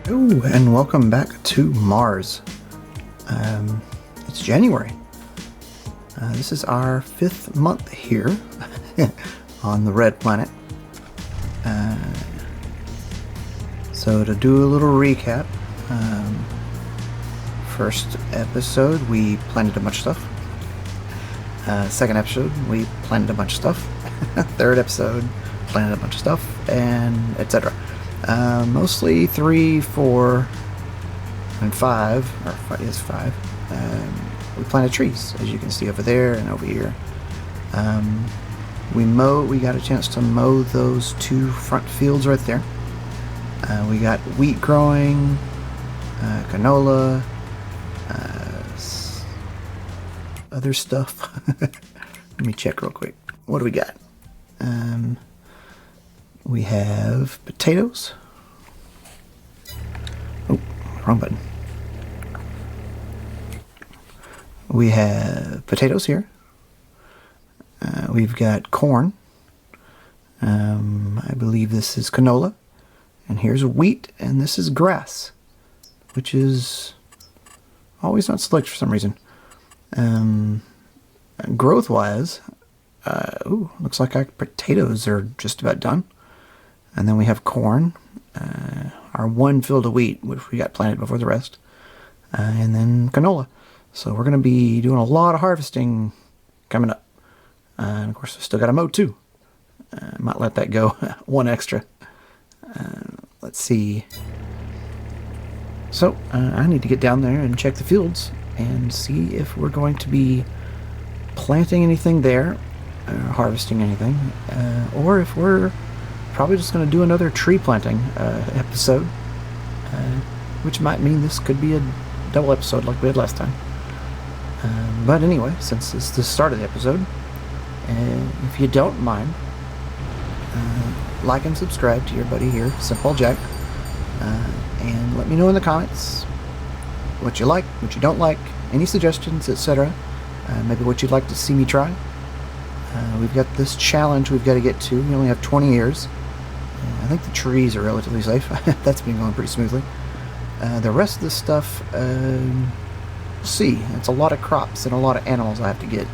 Hello and welcome back to Mars. It's January. This is our 5th month here on the red planet. So to do a little recap, first episode we planted a bunch of stuff. Second episode we planted a bunch of stuff. Third episode planted a bunch of stuff, and etc. Mostly 3, 4, and 5, or 5. We planted trees, as you can see over there and over here. We got a chance to mow those 2 front fields right there. We got wheat growing, canola, other stuff. Let me check real quick. What do we got? We have potatoes. Oh, wrong button. We have potatoes here. We've got corn. I believe this is canola. And here's wheat, and this is grass, which is always not selected for some reason. Growth-wise, looks like our potatoes are just about done. And then we have corn, our 1 field of wheat, which we got planted before the rest, and then canola. So we're going to be doing a lot of harvesting coming up. And of course, we still got to mow too. Might let that go 1 extra. Let's see. So I need to get down there and check the fields and see if we're going to be planting anything there, harvesting anything, or if we're probably just going to do another tree planting episode, which might mean this could be a double episode like we had last time. But anyway, since it's the start of the episode, if you don't mind, like and subscribe to your buddy here, Simple Jack, and let me know in the comments what you like, what you don't like, any suggestions, etc. Maybe what you'd like to see me try. We've got this challenge we've got to get to. We only have 20 years. I think the trees are relatively safe. That's been going pretty smoothly. The rest of this stuff, we'll see. It's a lot of crops and a lot of animals I have to get.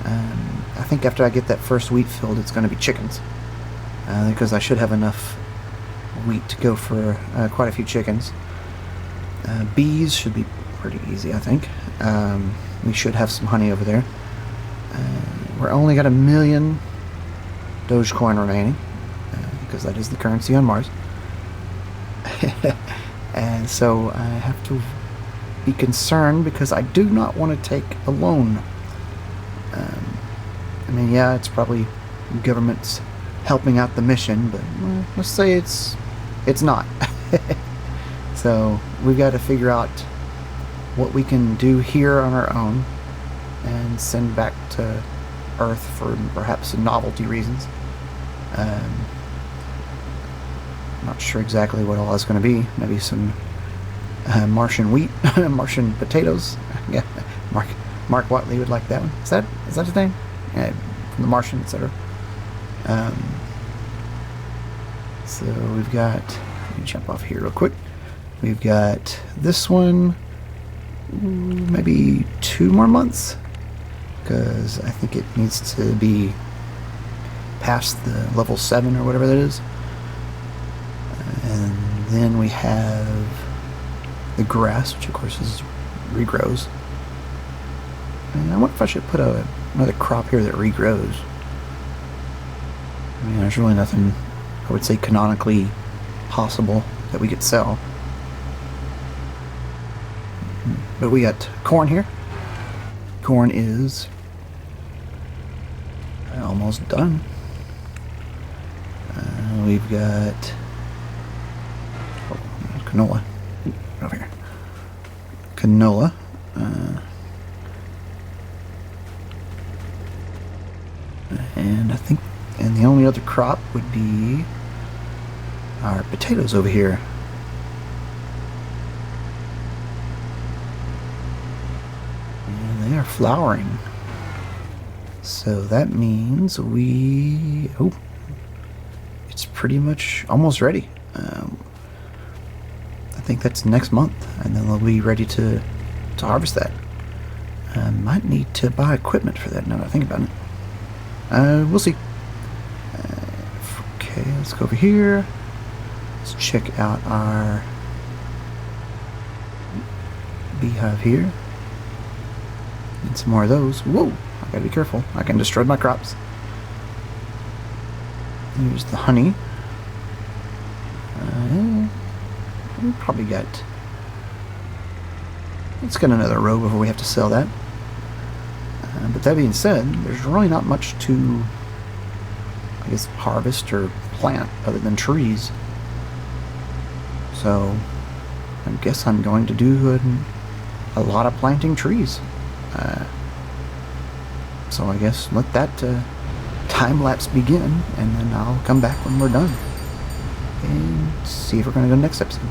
I think after I get that first wheat field, it's going to be chickens. Because I should have enough wheat to go for quite a few chickens. Bees should be pretty easy, I think. We should have some honey over there. We're only got 1 million Dogecoin remaining, because that is the currency on Mars. And so I have to be concerned because I do not want to take a loan. I mean, yeah, it's probably government's helping out the mission, but let's say it's not. So we've got to figure out what we can do here on our own and send back to Earth for perhaps novelty reasons. Not sure exactly what all that's going to be. Maybe some Martian wheat, Martian potatoes. Yeah, Mark Watney would like that one. Is that his name? Yeah, from The Martian, etc. So we've got. Let me jump off here real quick. We've got this one. Maybe 2 more months, because I think it needs to be past the level 7 or whatever that is. And then we have the grass, which of course regrows. And I wonder if I should put another crop here that regrows. I mean, there's really nothing, I would say, canonically possible that we could sell. But we got corn here. Corn is almost done. We've got canola. Over here. Canola. And I think, and the only other crop would be our potatoes over here. And they are flowering. So that means it's pretty much almost ready. think that's next month, and then they'll be ready to harvest that. I might need to buy equipment for that now that I think about it. We'll see. Okay, let's go over here. Let's check out our beehive here. Need some more of those. Whoa! I gotta be careful. I can destroy my crops. Here's the honey. We probably got... Let's get another row before we have to sell that. But that being said, there's really not much to, I guess, harvest or plant other than trees. So I guess I'm going to do a lot of planting trees. So I guess let that time-lapse begin, and then I'll come back when we're done and see if we're going to go next episode.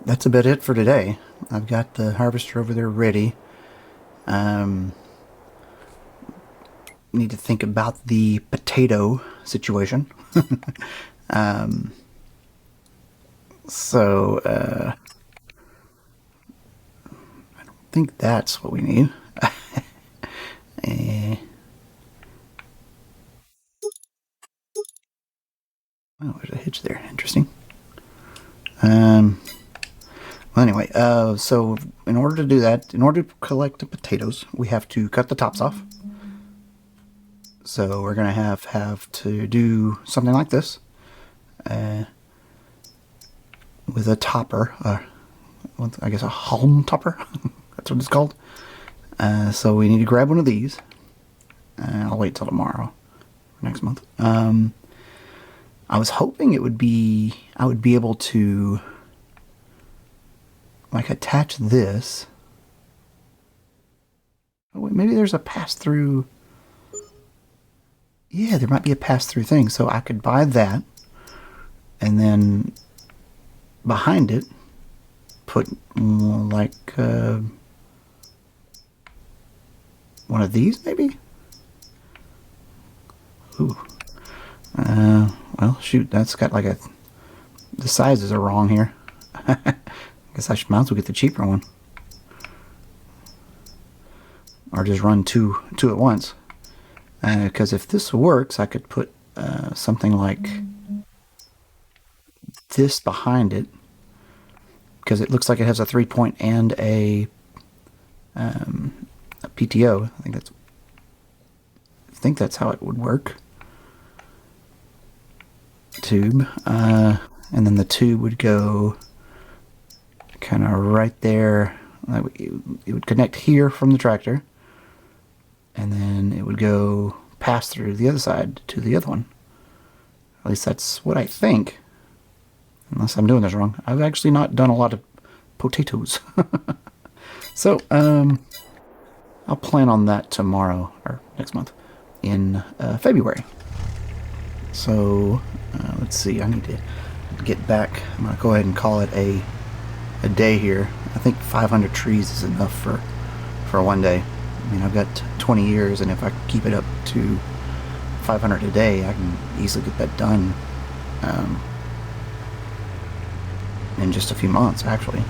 that's about it for today. I've got the harvester over there ready. Need to think about the potato situation. So I don't think that's what we need. Oh, there's a hitch there. Interesting. Well, anyway, so in order to do that, in order to collect the potatoes, we have to cut the tops off. So we're going to have to do something like this with a topper, I guess a halm topper. That's what it's called. So we need to grab one of these. I'll wait till tomorrow, next month. I was hoping I would be able to like attach this. Oh, wait, maybe there's a pass-through. Yeah, there might be a pass-through thing. So I could buy that, and then behind it, put like one of these, maybe? Ooh. Well, shoot, that's got like the sizes are wrong here. I guess I might as well get the cheaper one. Or just run two at once. Because if this works, I could put something like this behind it. Because it looks like it has a 3-point and a PTO. I think that's how it would work. Tube, and then the tube would go kind of right there. It would connect here from the tractor, and then it would go pass through the other side to the other one. At least that's what I think, unless I'm doing this wrong. I've actually not done a lot of potatoes. So I'll plan on that tomorrow or next month in February. So let's see, I need to get back. I'm going to go ahead and call it a day here. I think 500 trees is enough for one day. I mean, I've got 20 years, and if I keep it up to 500 a day, I can easily get that done in just a few months, actually.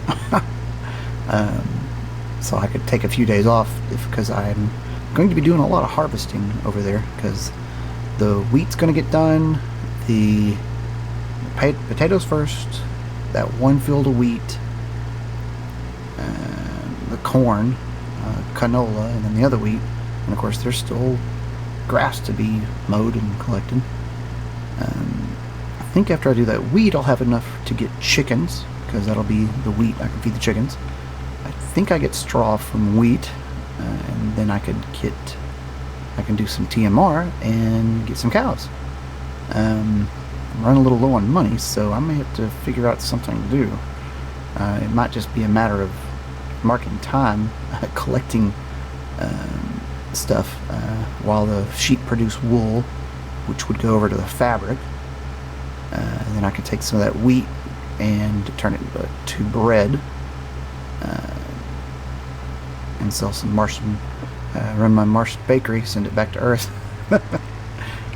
So I could take a few days off because I'm going to be doing a lot of harvesting over there, because the wheat's going to get done, the potatoes first, that one field of wheat, the corn, canola, and then the other wheat. And of course there's still grass to be mowed and collected. I think after I do that wheat, I'll have enough to get chickens, because that'll be the wheat I can feed the chickens. I think I get straw from wheat, and then I can do some TMR and get some cows. I'm running a little low on money, so I may have to figure out something to do. It might just be a matter of marking time collecting stuff while the sheep produce wool, which would go over to the fabric. And then I could take some of that wheat and turn it to bread and sell some Martian. Run my Martian bakery, send it back to Earth.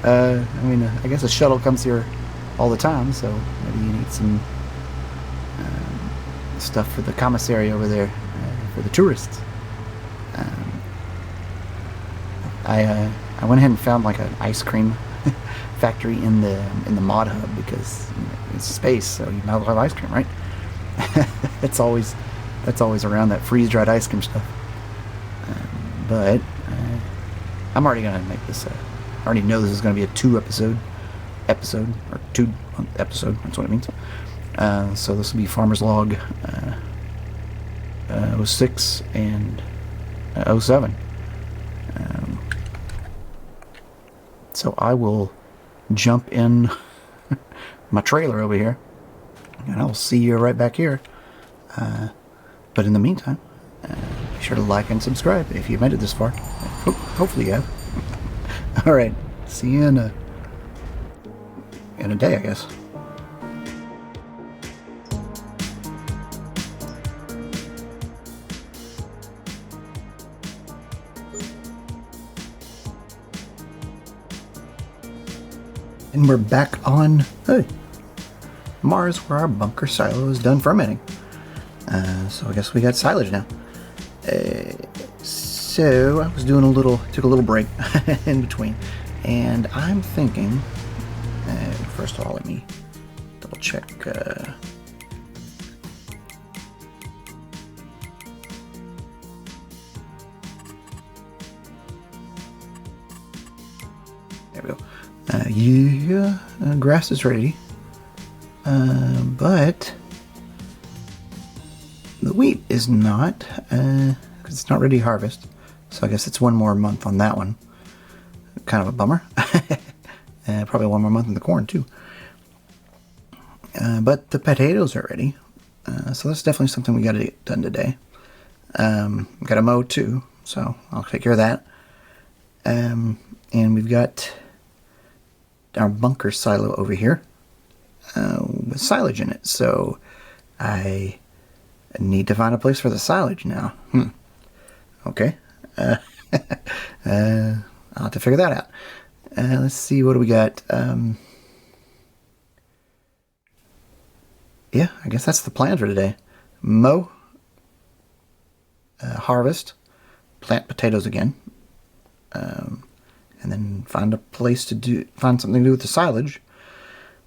I mean, I guess a shuttle comes here all the time, so maybe you need some stuff for the commissary over there for the tourists. I went ahead and found like an ice cream factory in the mod hub, because it's space, so you might as well have ice cream, right? that's always around, that freeze-dried ice cream stuff. But I'm already going to make this. I already know this is going to be a 2-episode episode, or 2-month episode. That's what it means. So this will be Farmer's Log 06 and 07. So I will jump in my trailer over here, and I'll see you right back here. But in the meantime, be sure to like and subscribe if you've made it this far. Hopefully you have. Alright, see you in a day, I guess. And we're back on Mars, where our bunker silo is done fermenting. So I guess we got silage now. So I was doing took a little break in between, and I'm thinking, first of all, let me double check. There we go. Grass is ready, but the wheat is not, because it's not ready to harvest. So I guess it's one more month on that one. Kind of a bummer. Probably one more month in the corn too. But the potatoes are ready, so that's definitely something we got to get done today. Got to mow too, so I'll take care of that. And we've got our bunker silo over here with silage in it, so I need to find a place for the silage now. Okay. I'll have to figure that out. Let's see, what do we got? Yeah, I guess that's the plan for today. Mow, harvest, plant potatoes again, and then find a place find something to do with the silage,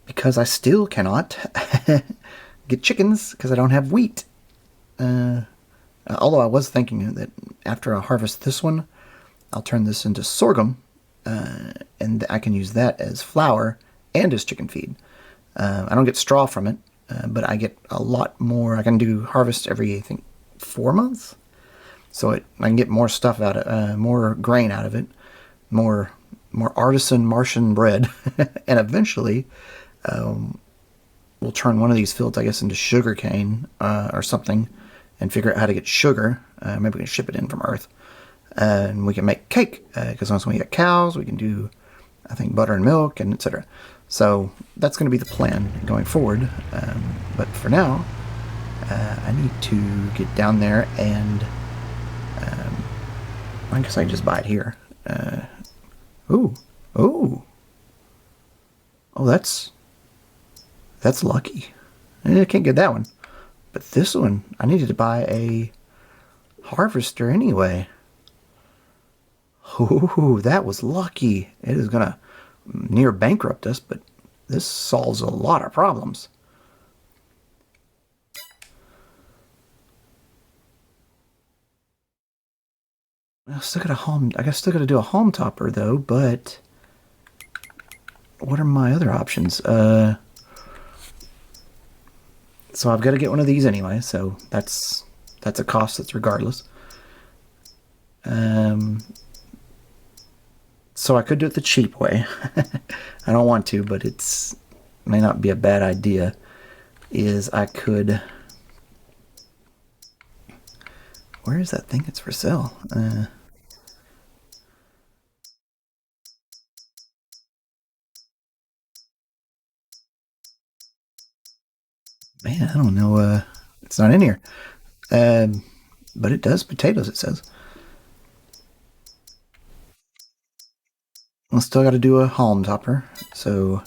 because I still cannot get chickens because I don't have wheat. Although I was thinking that after I harvest this one, I'll turn this into sorghum, and I can use that as flour and as chicken feed. I don't get straw from it, but I get a lot more. I can do harvest every, I think, 4 months, so I can get more stuff out of more grain out of it, more artisan Martian bread, and eventually we'll turn one of these fields, I guess, into sugar cane or something, and figure out how to get sugar. Maybe we can ship it in from Earth, and we can make cake, because once we get cows, we can do, I think, butter and milk, and etc. So that's going to be the plan going forward. But for now, I need to get down there, and I guess I can just buy it here. Oh, that's lucky. I can't get that one. But this one, I needed to buy a harvester anyway. Oh, that was lucky. It is going to near bankrupt us, but this solves a lot of problems. I still got to do a home topper though, but what are my other options? So I've got to get one of these anyway, so that's a cost that's regardless. So I could do it the cheap way. I don't want to, but may not be a bad idea. I could... Where is that thing that's for sale? Man, I don't know. It's not in here. But it does potatoes, it says. I still got to do a home topper, so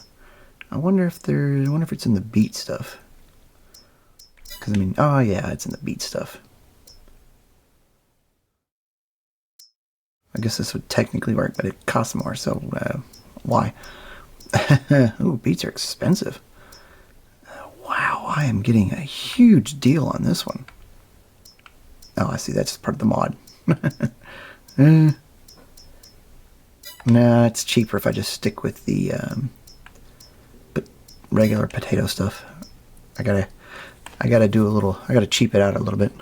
I wonder if it's in the beet stuff. Because I mean, oh yeah, it's in the beet stuff. I guess this would technically work, but it costs more, so why? Ooh, beets are expensive. Wow, I am getting a huge deal on this one. Oh, I see, that's part of the mod. No, it's cheaper if I just stick with the regular potato stuff. I gotta cheap it out a little bit.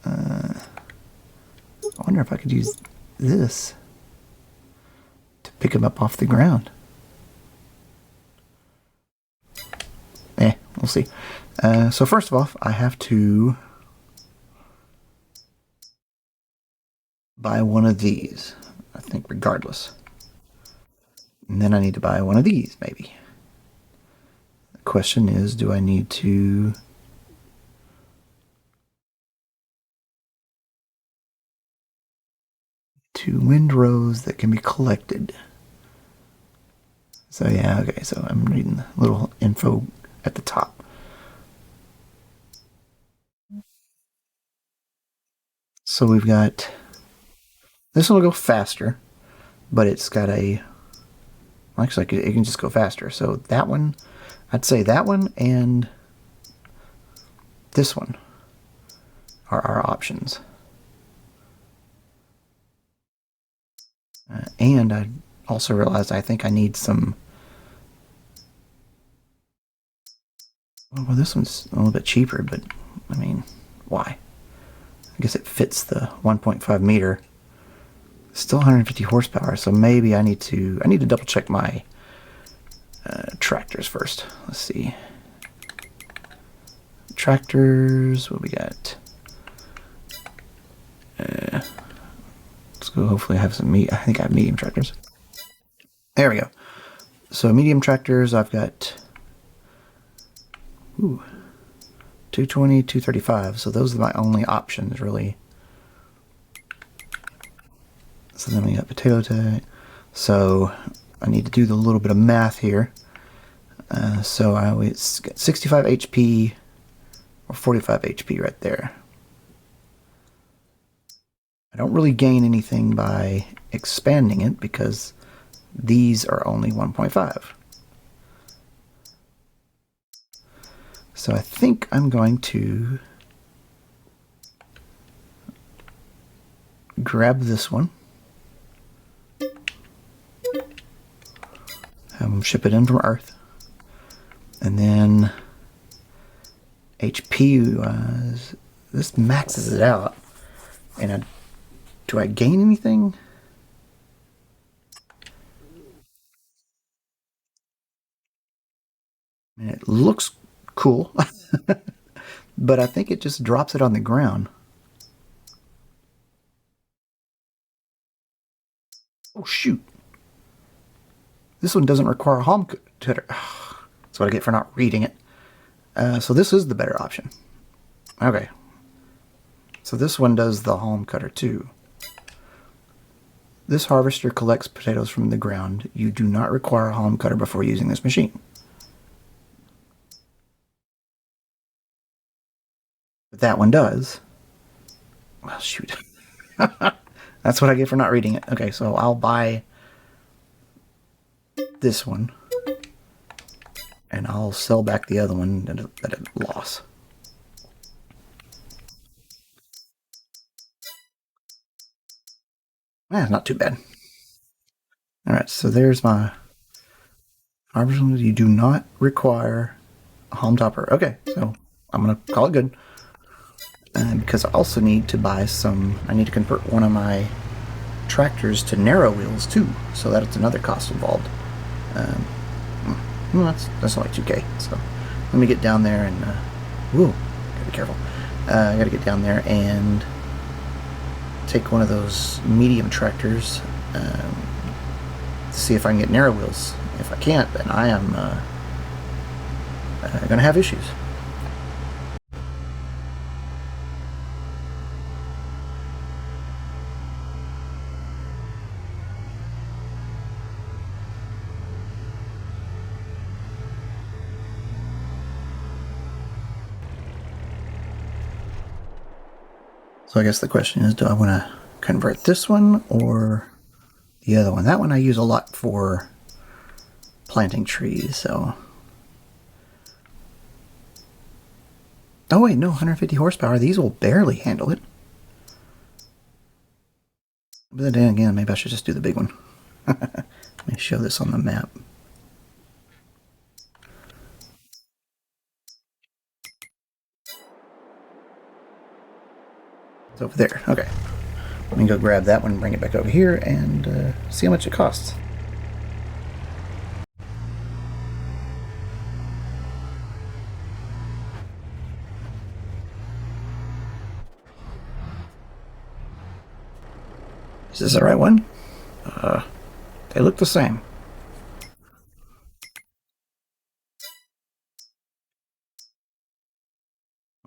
I wonder if I could use this to pick them up off the ground. We'll see. So first of all, I have to buy one of these, I think, regardless. And then I need to buy one of these, maybe. The question is, do I need to... to windrows that can be collected. So yeah, okay, so I'm reading the little info at the top. So we've got, this one will go faster, but it's got a, actually it can just go faster. So that one, I'd say that one and this one are our options. And I also realized I think I need some, well, this one's a little bit cheaper, but I mean, why? I guess it fits the 1.5 meter. Still 150 horsepower, so maybe I need to double check my tractors first. Let's see. Tractors, what we got? Let's go. Hopefully, I have some I think I have medium tractors. There we go. So medium tractors, I've got 220, 235. So those are my only options, really. So then we got potato tag. So I need to do the little bit of math here. So I always get 65 HP or 45 HP right there. I don't really gain anything by expanding it because these are only 1.5. So I think I'm going to grab this one, have them ship it in from Earth, and then HP wise, this maxes it out. And do I gain anything? And it looks cool, but I think it just drops it on the ground. Oh shoot! This one doesn't require a home cutter. That's what I get for not reading it. So this is the better option. Okay. So this one does the home cutter too. This harvester collects potatoes from the ground. You do not require a home cutter before using this machine. But that one does. Well, shoot. That's what I get for not reading it. Okay, so I'll buy this one. And I'll sell back the other one at a loss. Not too bad. Alright, so there's my harvester. You do not require a home topper. Okay, so I'm going to call it good. Because I also need to buy some, I need to convert one of my tractors to narrow wheels too, so that's another cost involved. Well, that's only 2K, so let me get down there and, gotta be careful. I gotta get down there and take one of those medium tractors to see if I can get narrow wheels. If I can't, then I am gonna have issues. So I guess the question is, do I want to convert this one or the other one? That one I use a lot for planting trees, so... Oh wait, no, 150 horsepower. These will barely handle it. But then again, maybe I should just do the big one. Let me show this on the map. It's over there. Okay. Let me go grab that one and bring it back over here and see how much it costs. Is this the right one? They look the same.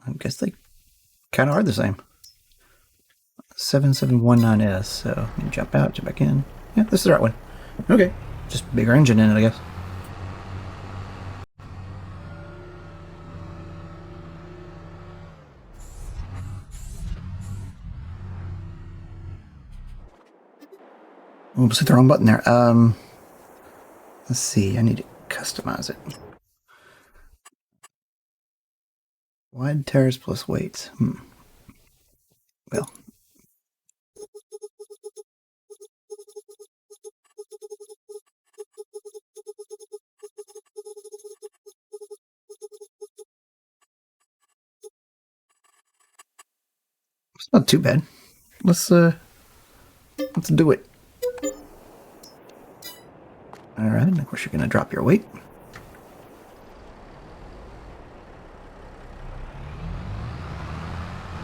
I guess they kind of are the same. 7719S. So let me jump out, jump back in. Yeah, this is the right one. Okay, just bigger engine in it, I guess. Oops, hit the wrong button there. Let's see. I need to customize it. Wide tires plus weights. Well. It's not too bad. Let's do it. Alright, of course you're gonna drop your weight.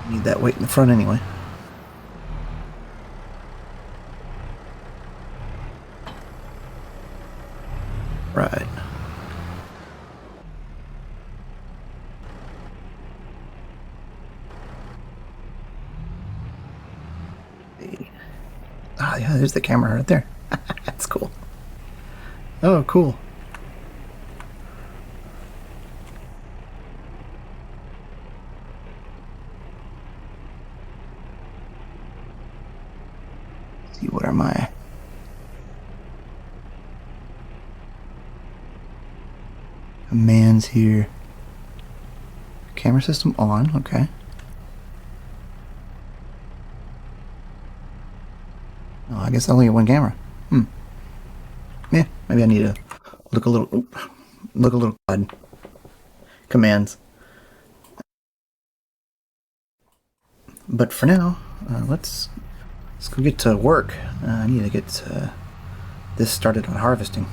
Need that weight in the front anyway. Right. Ah, yeah, there's the camera right there. That's cool. Oh, cool. Let's see, what are my commands here? Camera system on, okay. Oh, I guess I only have one camera. Yeah, maybe I need to look a little odd. Commands. But for now, let's go get to work. I need to get this started on harvesting.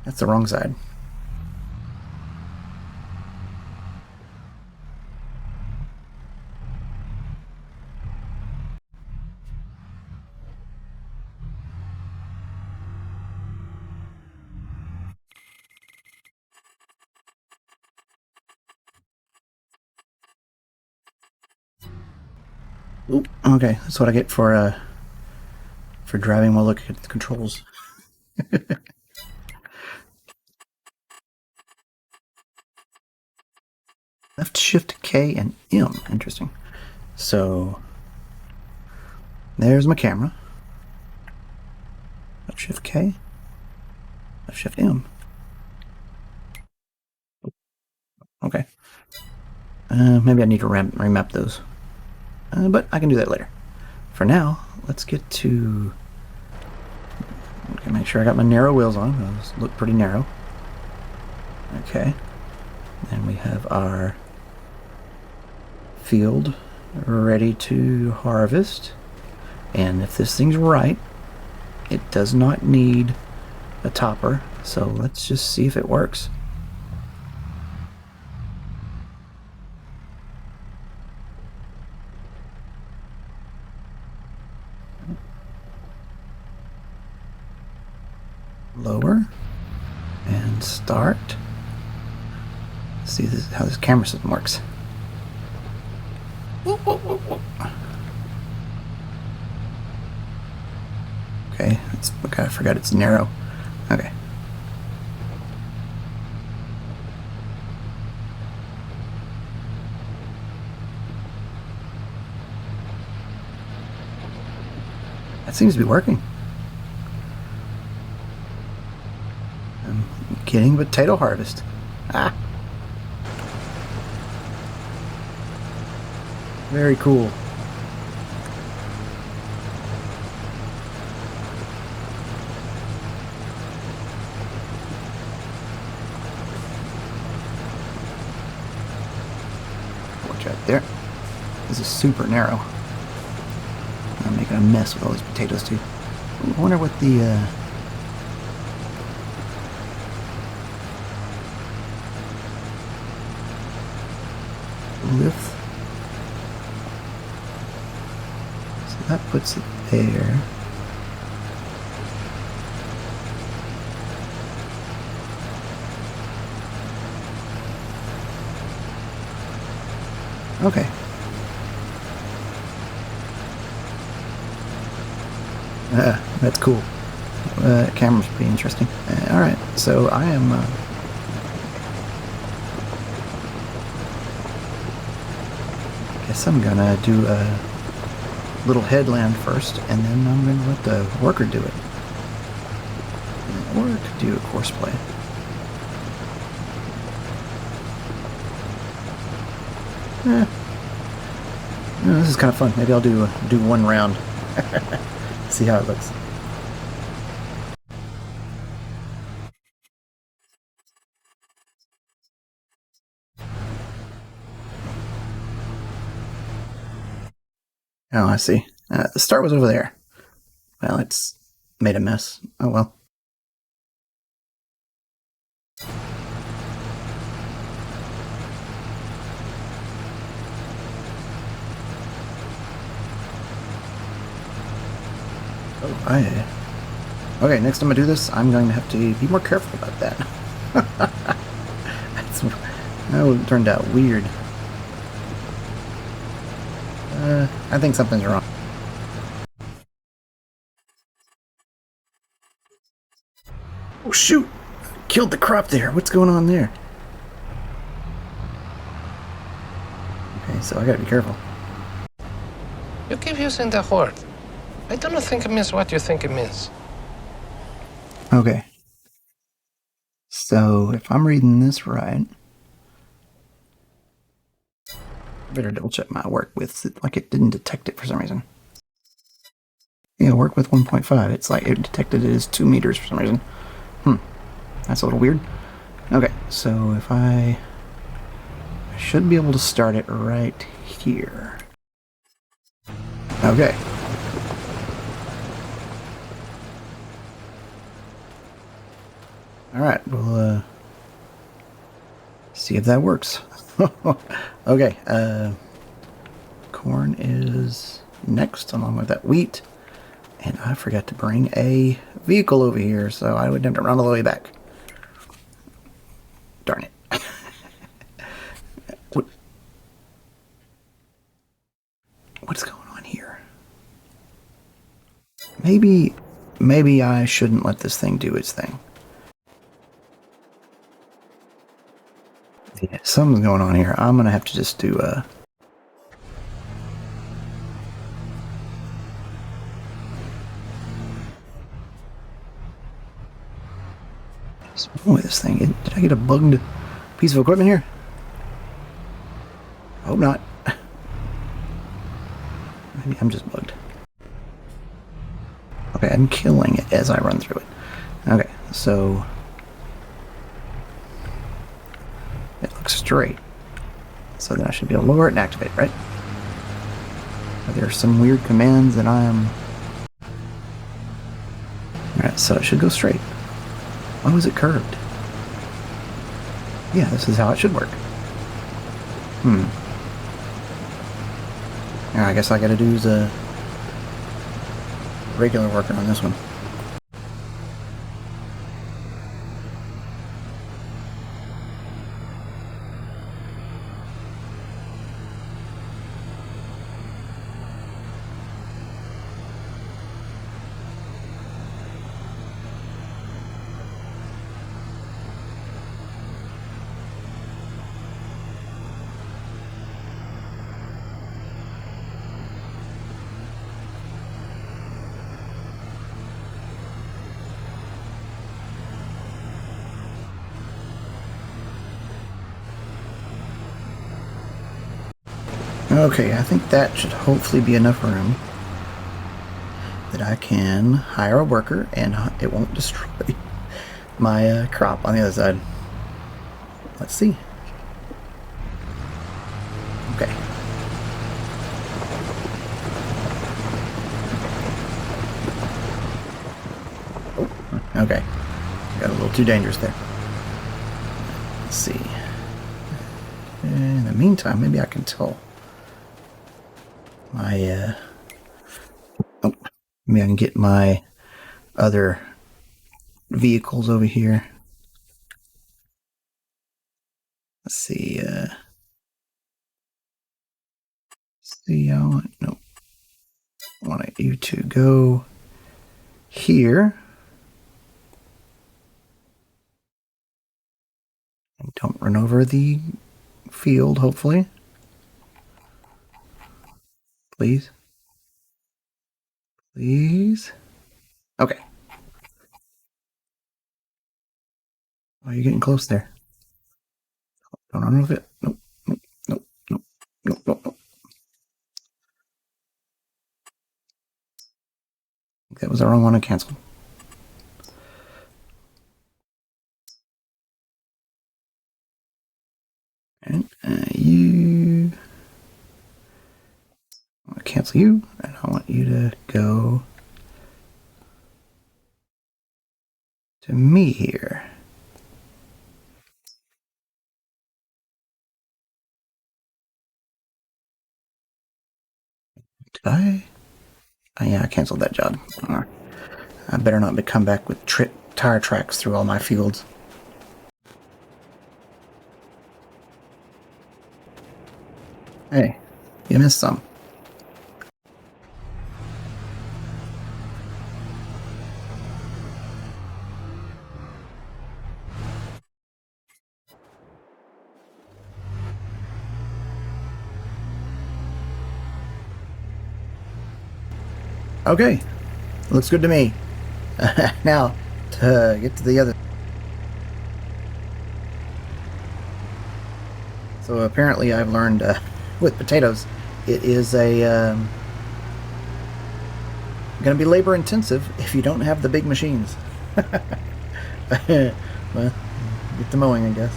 That's the wrong side. Oop, okay, that's what I get for driving while looking at the controls. Left shift K and M. Interesting. So there's my camera. Left shift K. Left shift M. Okay. Maybe I need to remap those. But I can do that later. For now, let's get to... Okay, make sure I got my narrow wheels on. Those look pretty narrow. Okay. And we have our field ready to harvest. And if this thing's right, it does not need a topper. So let's just see if it works. Lower and start. Let's see how this camera system works. Okay, I forgot it's narrow. Okay. That seems to be working. I'm getting potato harvest. Ah. Very cool. There. This is super narrow. I'm making a mess with all these potatoes too. I wonder what the lift. So that puts it there. Okay. That's cool. Camera's pretty interesting. Alright, so I am... guess I'm gonna do a little headland first, and then I'm gonna let the worker do it. Or I could do a Courseplay. No, this is kind of fun. Maybe I'll do one round. See how it looks. Oh, I see. The start was over there. Well, it's made a mess. Oh well. Oh, okay, next time I do this, I'm going to have to be more careful about that. That turned out weird. I think something's wrong. Oh shoot! Killed the crop there. What's going on there? Okay, so I gotta be careful. You keep using the word. I don't think it means what you think it means. Okay. So, if I'm reading this right... better double check my work with it, like it didn't detect it for some reason. Yeah, work with 1.5. It's like it detected it as 2 meters for some reason. That's a little weird. Okay, so if I should be able to start it right here. Okay. Alright, we'll see if that works. Okay, corn is next along with that wheat. And I forgot to bring a vehicle over here, so I would have to run all the way back. Darn it. What's going on here? Maybe I shouldn't let this thing do its thing. Yeah, something's going on here. I'm gonna have to just do what's wrong with this thing? Did I get a bugged piece of equipment here? Hope not. Maybe I'm just bugged. Okay, I'm killing it as I run through it. Okay, so it looks straight. So then I should be able to lower it and activate it, right? There are some weird commands that I am... Alright, so it should go straight. Why was it curved? Yeah, this is how it should work. Yeah, I guess I gotta do the regular worker on this one. Okay, I think that should hopefully be enough room that I can hire a worker and it won't destroy my crop on the other side. Let's see. Okay, Okay. Got a little too dangerous there. Let's see. In the meantime, maybe I can tell my, oh, maybe I can get my other vehicles over here. Let's see, I want you to go here. And don't run over the field, hopefully. Please. Please. Okay. Oh, you're getting close there. Don't run over it. Nope. Nope. Nope. Nope. Nope. Nope. Nope. That was the wrong one to cancel. And you. I want to cancel you, and I want you to go to me here. Did I? Oh, yeah, I canceled that job. I better not come back with tire tracks through all my fields. Hey, you missed some. Okay, looks good to me. Now, to get to the other. So apparently I've learned with potatoes, it is a going to be labor intensive if you don't have the big machines. Well, get the mowing, I guess.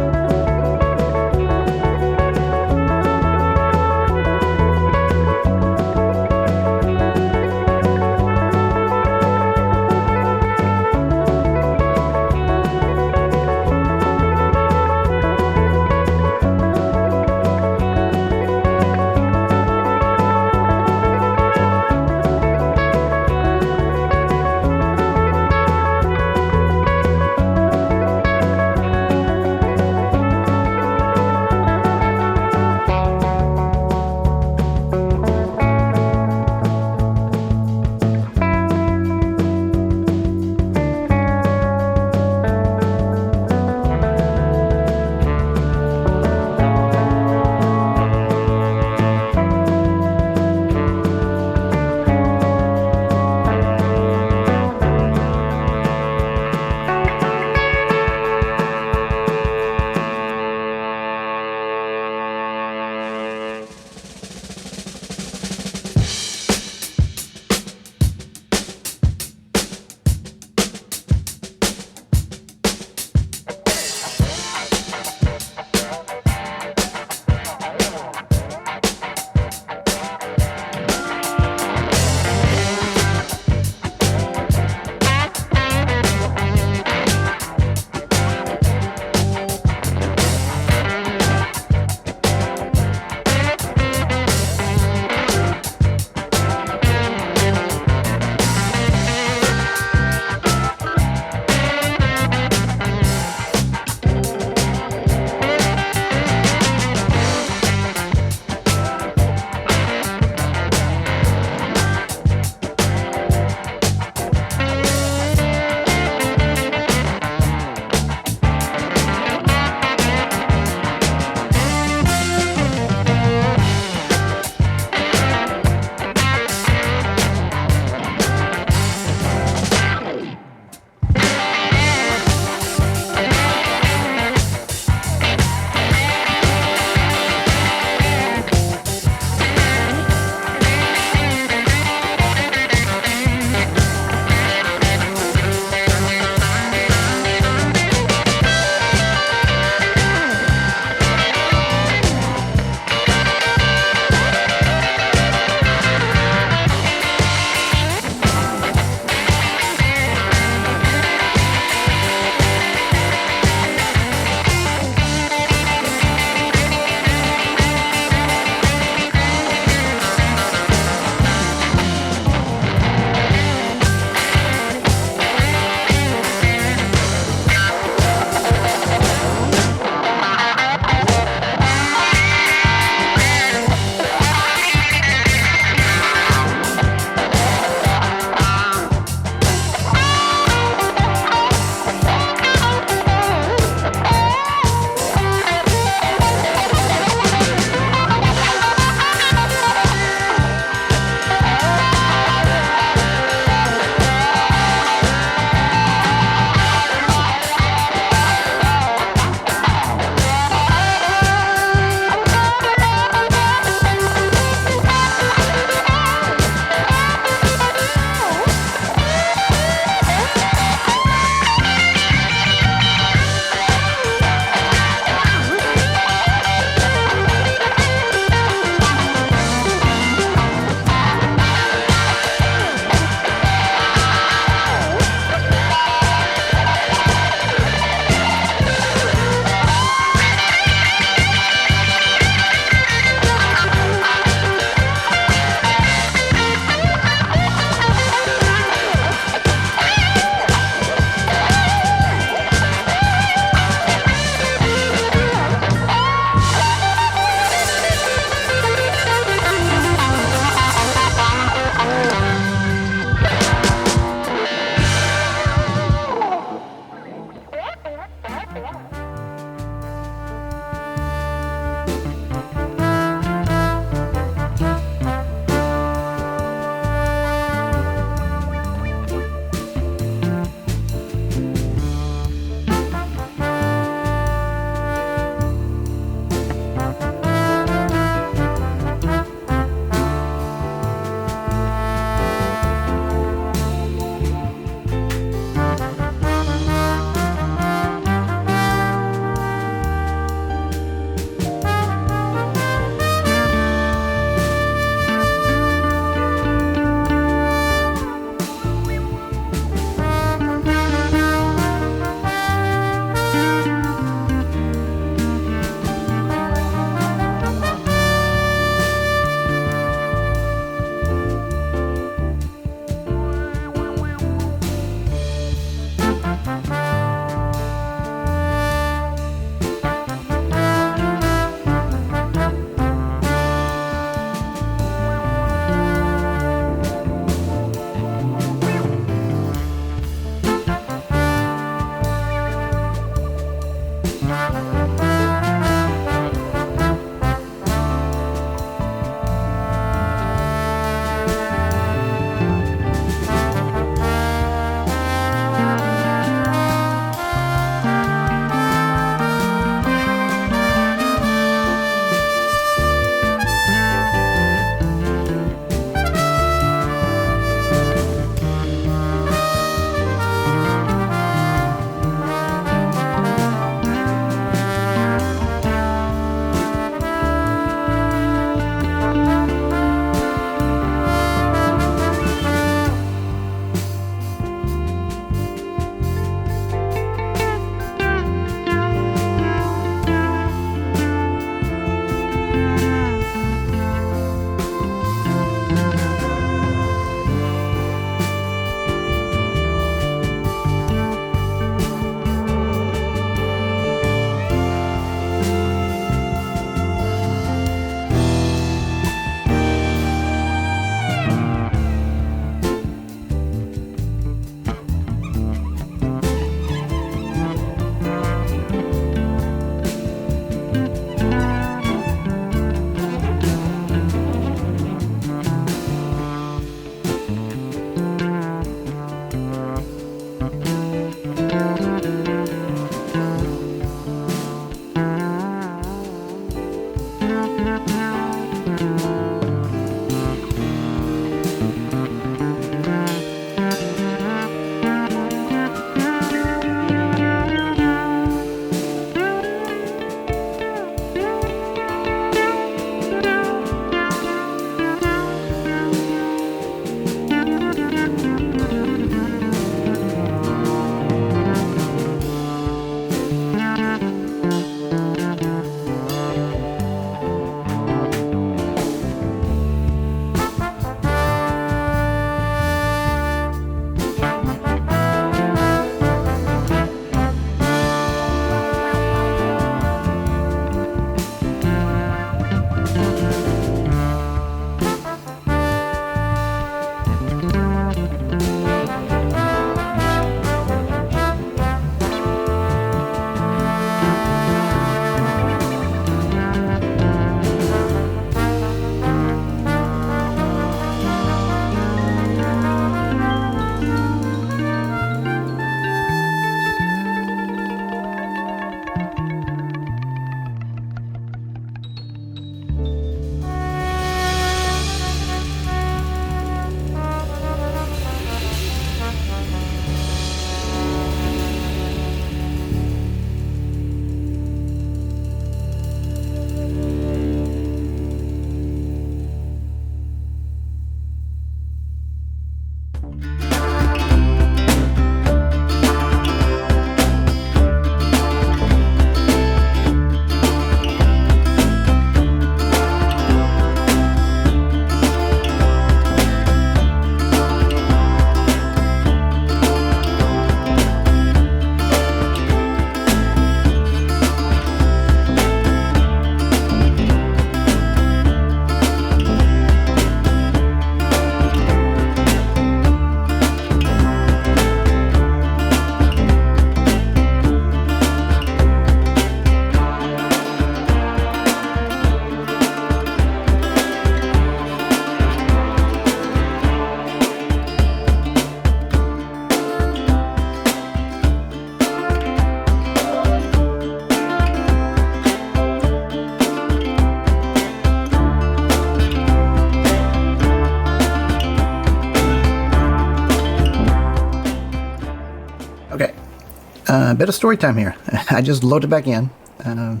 A bit of story time here. I just loaded back in. It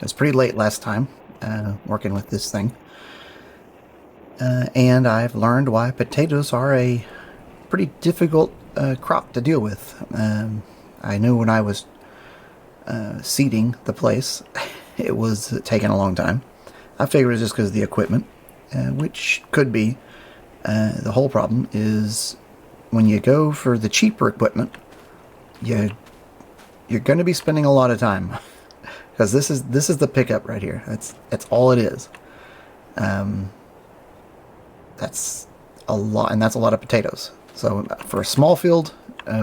was pretty late last time working with this thing. And I've learned why potatoes are a pretty difficult crop to deal with. I knew when I was seeding the place, it was taking a long time. I figured it was just because of the equipment, which could be. The whole problem is when you go for the cheaper equipment, you're going to be spending a lot of time because this is the pickup right here. That's all it is. That's a lot, and that's a lot of potatoes. So for a small field,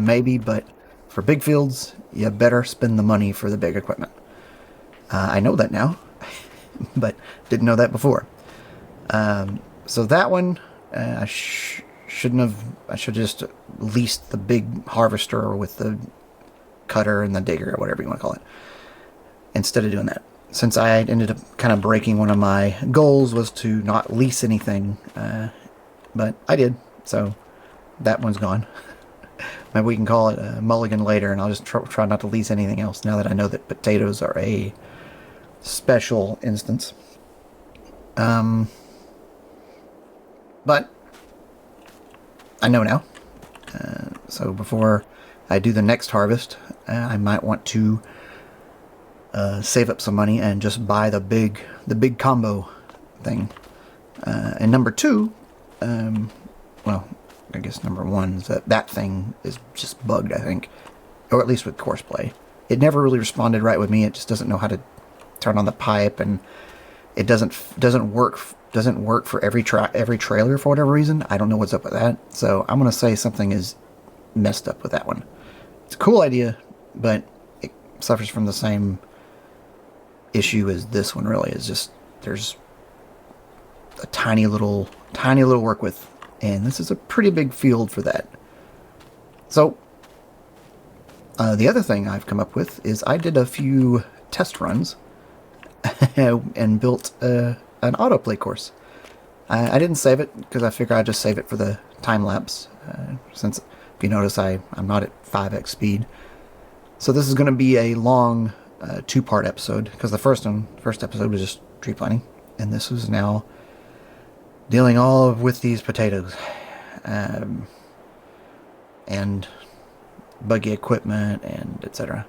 maybe, but for big fields, you better spend the money for the big equipment. I know that now, but didn't know that before. So that one, I shouldn't have. I should just leased the big harvester with the cutter and the digger, or whatever you want to call it, instead of doing that. Since I ended up kind of breaking one of my goals was to not lease anything, but I did, so that one's gone. Maybe we can call it a mulligan later, and I'll just try not to lease anything else now that I know that potatoes are a special instance. But I know now. So before I do the next harvest, I might want to save up some money and just buy the big combo thing. And number two, well, I guess number one is that thing is just bugged, I think, or at least with Courseplay. It never really responded right with me. It just doesn't know how to turn on the pipe, and it doesn't work for every trailer for whatever reason. I don't know what's up with that. So I'm gonna say something is messed up with that one. It's a cool idea, but it suffers from the same issue as this one. Really, is just there's a tiny little work with, and this is a pretty big field for that. So the other thing I've come up with is I did a few test runs and built an autoplay course. I didn't save it because I figured I'd just save it for the time lapse, since if you notice I'm not at 5x speed. So this is going to be a long 2-part episode, because the first episode was just tree planting, and this is now dealing all with these potatoes and buggy equipment and etc.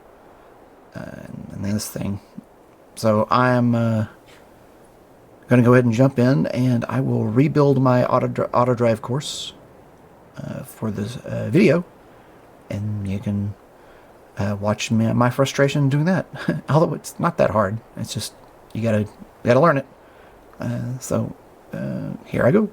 And this thing. So I'm going to go ahead and jump in, and I will rebuild my AutoDrive course for this video, and you can watch my frustration doing that. Although it's not that hard. It's just you gotta learn it. So here I go.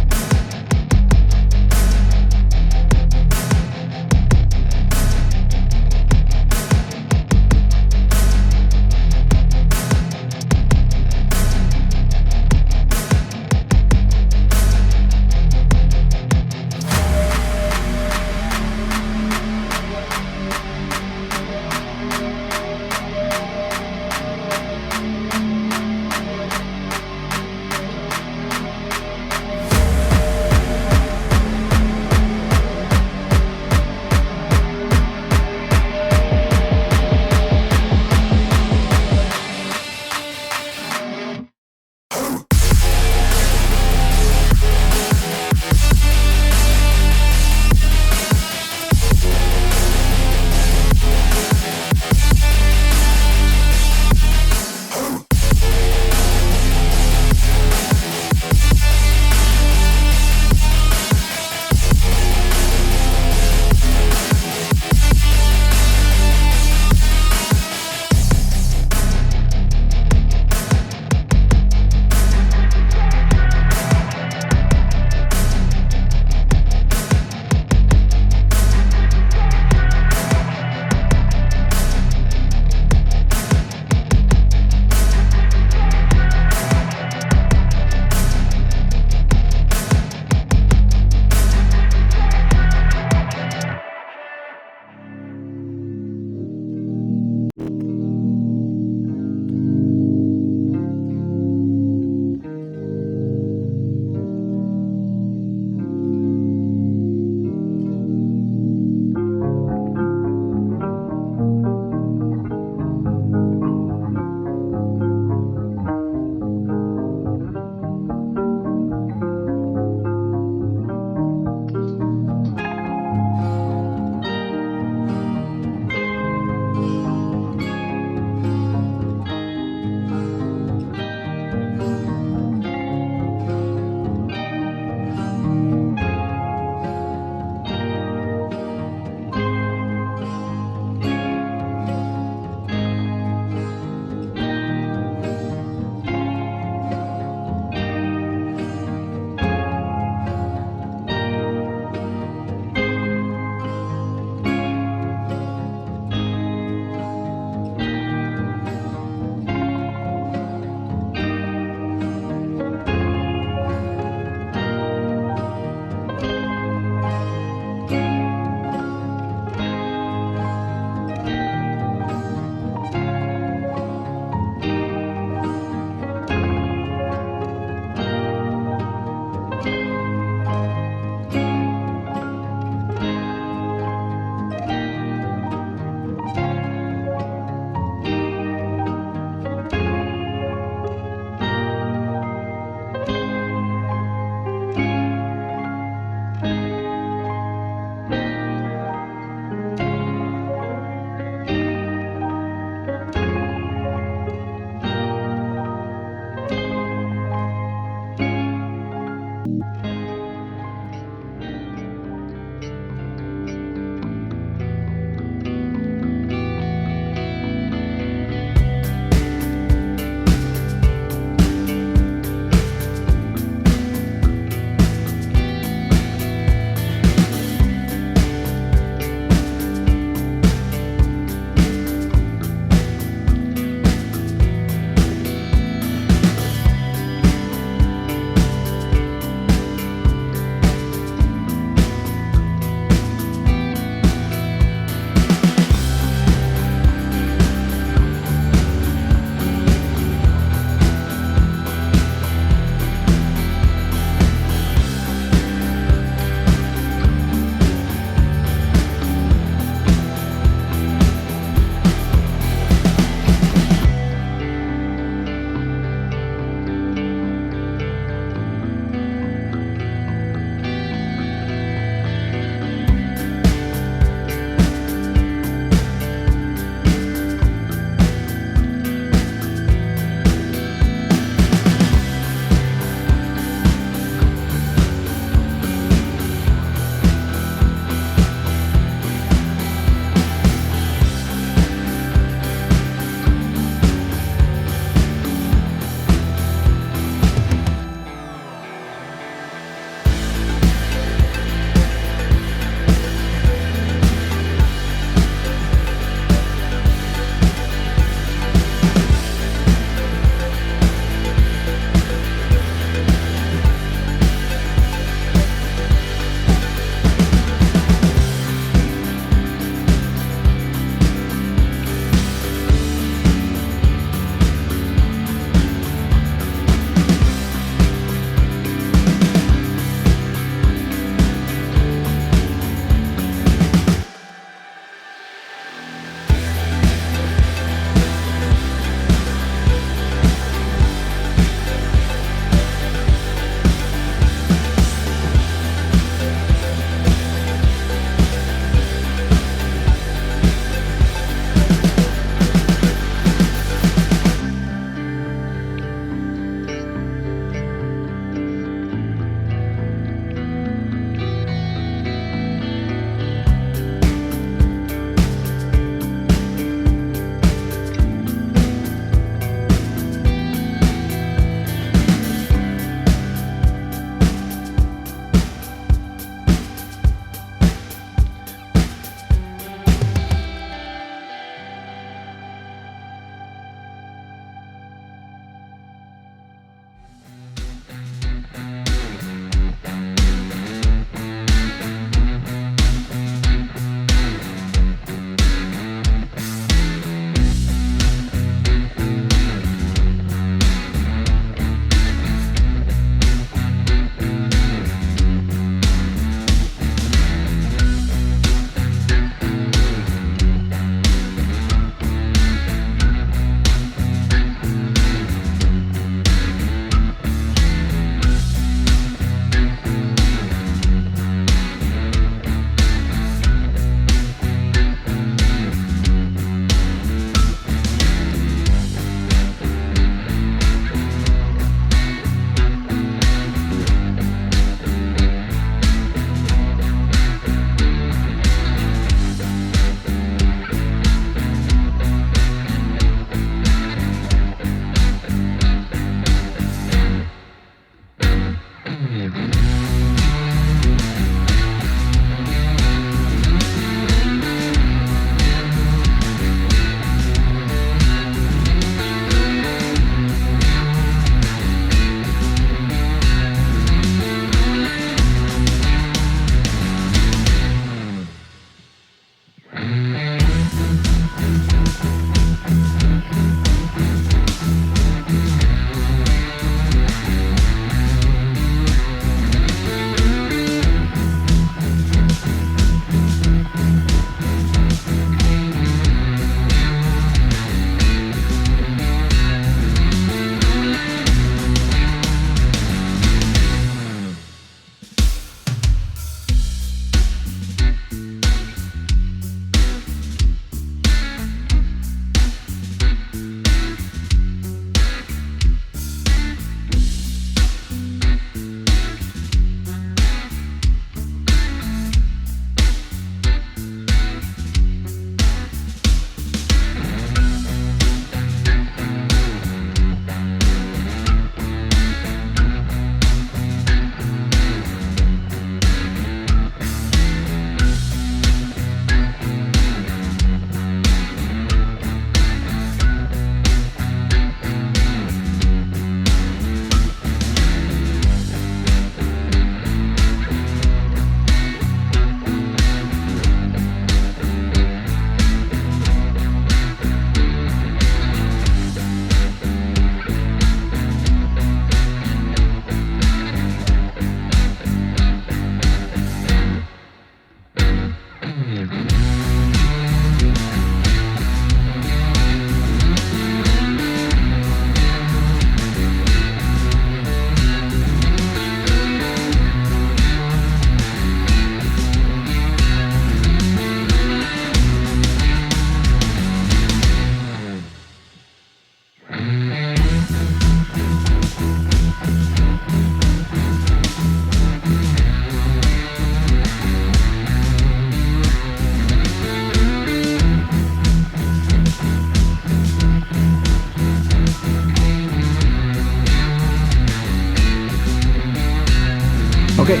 Okay,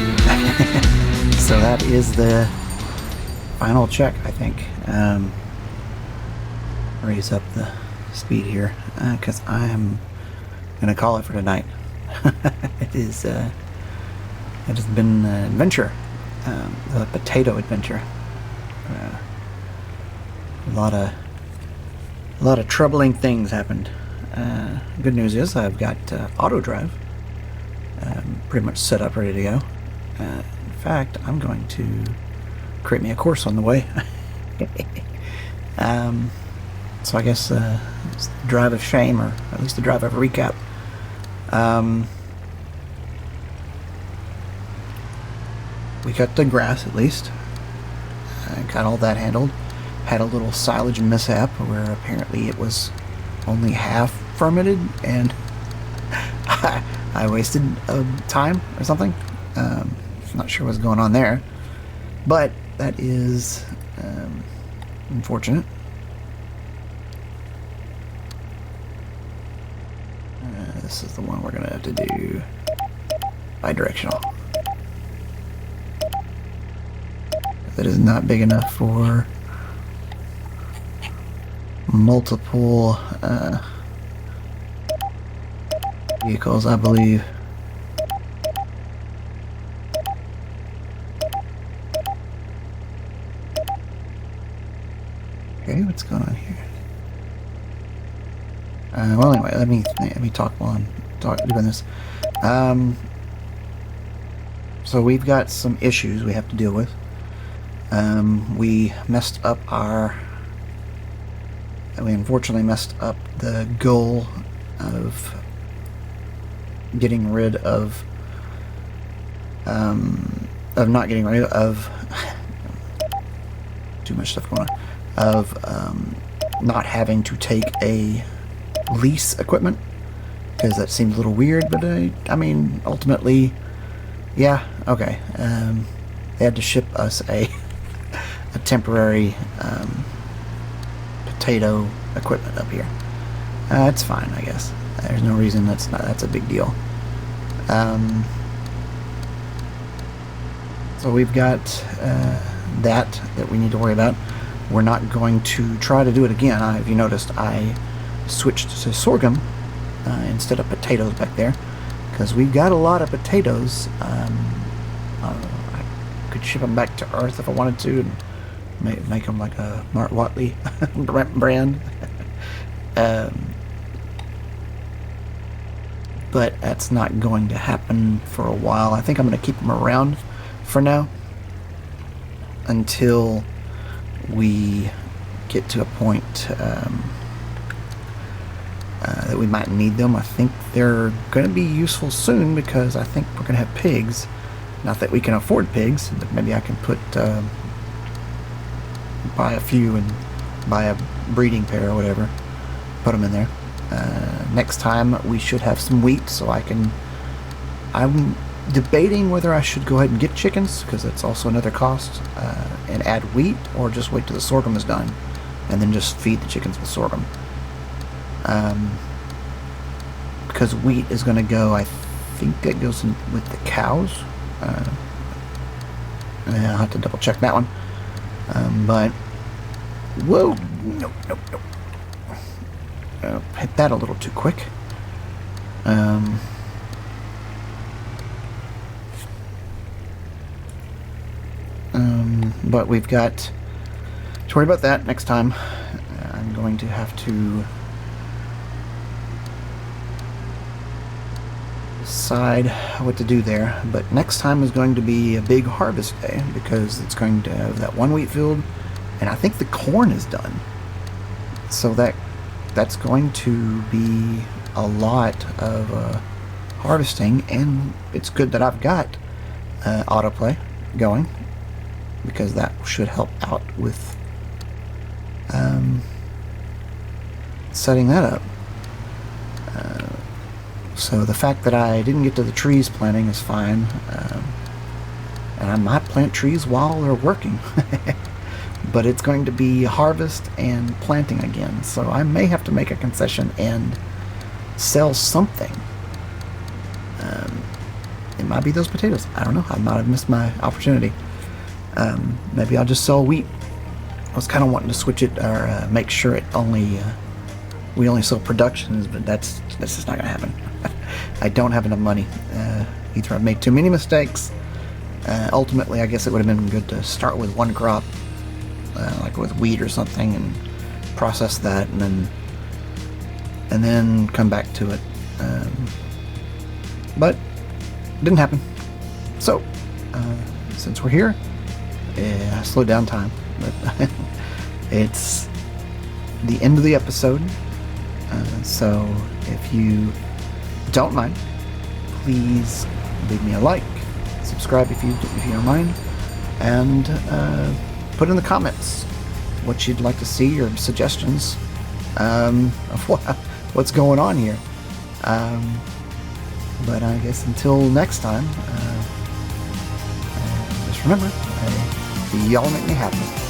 so that is the final check, I think. Raise up the speed here, because I am going to call it for tonight. It has been an adventure, the potato adventure. A lot of troubling things happened. Good news is I've got AutoDrive pretty much set up, ready to go. In fact, I'm going to create me a course on the way. So I guess it's the drive of shame, or at least the drive of recap. We cut the grass, at least. Got all that handled. Had a little silage mishap where apparently it was only half fermented, and I wasted time or something. Not sure what's going on there, but that is unfortunate. This is the one we're gonna have to do bidirectional. That is not big enough for multiple vehicles, I believe. Okay, what's going on here? Well, anyway, let me talk while I'm doing this. So we've got some issues we have to deal with. We unfortunately messed up the goal of getting rid of, not getting rid of, too much stuff going on, of not having to take a lease equipment, because that seems a little weird, but I mean, ultimately, yeah, okay. They had to ship us a temporary potato equipment up here. It's fine, I guess. There's no reason that's a big deal. So we've got that we need to worry about. We're not going to try to do it again. If you noticed, I switched to sorghum instead of potatoes back there, because we've got a lot of potatoes. I could ship them back to Earth if I wanted to, and make them like a Mark Watney brand. But that's not going to happen for a while. I think I'm going to keep them around for now until we get to a point that we might need them. I think they're going to be useful soon, because I think we're going to have pigs. Not that we can afford pigs, but maybe I can buy a few and buy a breeding pair or whatever, put them in there. Next time we should have some wheat, so I'm debating whether I should go ahead and get chickens, because that's also another cost, and add wheat, or just wait till the sorghum is done and then just feed the chickens with sorghum. Because wheat is going to go, I think that goes in with the cows. I'll have to double check that one. But whoa, nope. Hit that a little too quick. But we've got to worry about that next time. I'm going to have to decide what to do there. But next time is going to be a big harvest day, because it's going to have that one wheat field, and I think the corn is done. So that's going to be a lot of harvesting, and it's good that I've got AutoPlay going, because that should help out with setting that up. So the fact that I didn't get to the trees planting is fine, and I might plant trees while they're working. But it's going to be harvest and planting again, so I may have to make a concession and sell something. It might be those potatoes. I don't know. I might have missed my opportunity. Maybe I'll just sell wheat. I was kind of wanting to switch it, or make sure it only we only sell productions, but that's just not gonna happen. I don't have enough money. Either I've made too many mistakes. Ultimately, I guess it would have been good to start with one crop, like with wheat or something, and process that, and then come back to it. But it didn't happen. So since we're here, I slowed down time, but it's the end of the episode. So if you don't mind, please leave me a like, subscribe if you don't mind, and put in the comments what you'd like to see, or suggestions of what's going on here. But I guess until next time, just remember, y'all make me happy.